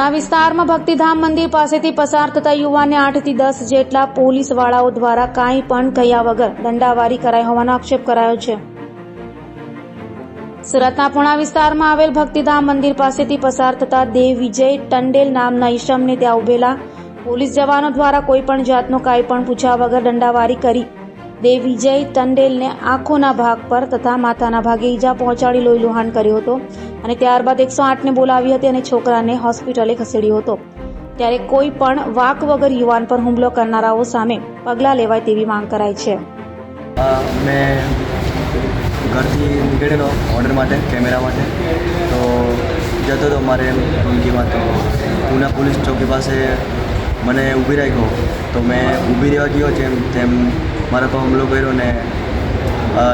પુણા વિસ્તારમાં ભક્તિધામ મંદિર પાસેથી પસાર થતા યુવાનને 8 થી 10 જેટલા પોલીસવાળાઓ દ્વારા કાંઈ પણ કહ્યા વગર દંડાવારી કરાઈ હોવાનો આક્ષેપ કરાયો છે। સુરતના પુણા વિસ્તારમાં આવેલ ભક્તિધામ મંદિર પાસેથી પસાર થતા દેવ વિજય ટંડેલ નામના ઈસમને ત્યાં ઉભેલા પોલીસ જવાનો દ્વારા કોઈ પણ જાતનો કાંઈ પણ પૂછ્યા વગર દંડાવારી કરી દેવ વિજય ટંડેલને આંખોના ભાગ પર તથા માથાના ભાગે ઈજા પહોંચાડી લોહીલુહાણ કર્યો હતો અને ત્યારબાદ 108ને બોલાવી હતી અને છોકરાને હોસ્પિટલે ખસેડ્યો હતો। ત્યારે કોઈ પણ વાક વગર યુવાન પર હુમલો કરનારાઓ સામે પગલાં લેવાય તેવી માંગ કરાઈ છે। મેં ઘરથી નીકળેલો ઓર્ડર માટે કેમેરા માટે તો જતો હતો મારે ટૂંકીમાં તો પુના પોલીસ ચોકી પાસે મને ઊભી રાખ્યો તો મેં ઊભી રહેવા ગયો જેમ તેમ મારા પર હુમલો કર્યો ને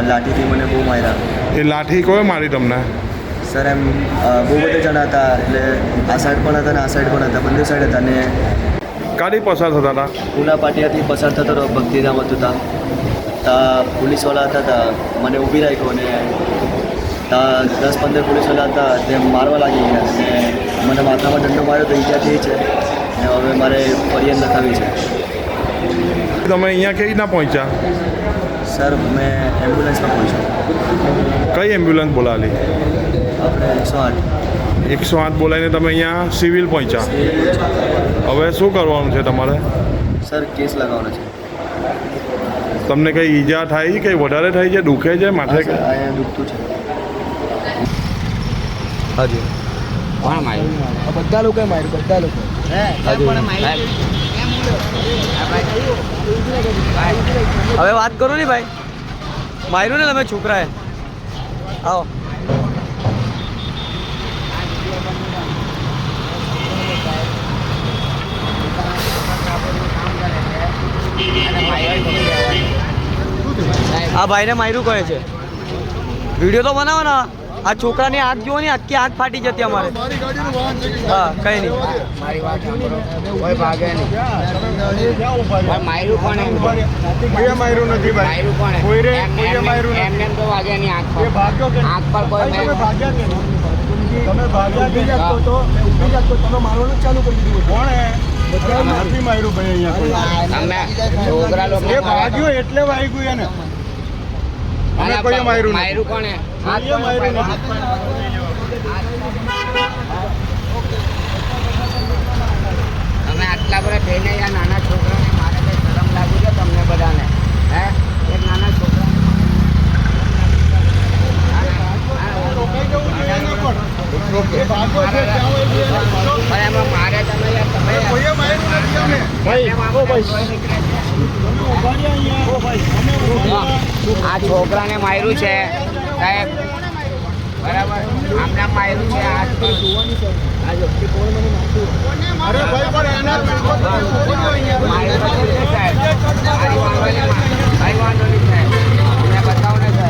લાઠીથી મને બહુ માર્યા। એ લાઠી કોઈ મારી તમને? સર એમ બહુ બધા જણા હતા એટલે આ સાઈડ પણ હતા ને આ સાઈડ પણ હતા, બંને સાઈડ હતા ને ગાડી પસાર થતા હતા પુના પાટિયાથી પસાર થતો હતો ભક્તિધામ હતું ત્યાં પોલીસવાળા હતા મને ઊભી રાખ્યો ને ત્યાં 10-15 પોલીસવાળા હતા તે મારવા લાગી ગયા અને મને માથામાં દંડો માર્યો તો ઈજા થઈ છે ને હવે મારે ફરિયાદ લખાવી છે। તમે અહીંયા કેવી રીતના પહોંચ્યા? સર મેં એમ્બ્યુલન્સમાં પહોંચ્યો। કઈ એમ્બ્યુલન્સ બોલાવેલી? આપણે 108 બોલાવીને તમે અહીંયા સિવિલ પહોંચ્યા। હવે શું કરવાનું છે તમારે? સર કેસ લગાવવાનો છે। તમને કંઈ ઈજા થાય કંઈ વધારે થઈ છે, દુખે છે માથે? અહીંયા દુખતું છે। હાજી કોણ માર્યું? બધા લોકોએ માર્યું, બધા લોકો। હવે વાત કરો ને ભાઈ, માર્યું ને તમે છોકરાએ? આવો આ ભાઈને માર્યું કહે છે, વિડીયો તો બનાવો ને। આ છોકરાની આંખ જુઓ ને, આખી આંખ ફાટી જતી અમારે। હા કઈ નહીં, મારી વાત સાંભળો, કોઈ ભાગે નહીં। માર્યું કોણે? કોઈએ માર્યું નથી ભાઈ, માર્યું કોણે? કોઈએ માર્યું નથી। એમને તો વાગે નહીં આંખ પર, ભાગ્યો કે આંખ પર કોઈ તમે ભાગ્યા કે તમે ભાગ્યા ઊભી જાતો તો ઊભી જાતો તમે મારવાનું ચાલુ કરી દીધું। કોણે? બધા નથી માર્યું ભાઈ અહીંયા કોઈ। અમે છોકરા લોકો એ ભાગ્યો એટલે વાગ્યું એને। અમે કોઈએ માર્યું નથી। માર્યું કોણે? કોઈએ માર્યું નથી। અમે આટલા બધા થઈને યાર નાના છોકરાને મારે કંઈ શરમ લાગુ છે તમને બધાને? હે એક નાના છોકરા એમાં મારે તમે યાર તમે કોઈએ માર્યું નથી અમે। આ છોકરાને માર્યું છે સાહેબ, બરાબર? આમને માર્યું છે આ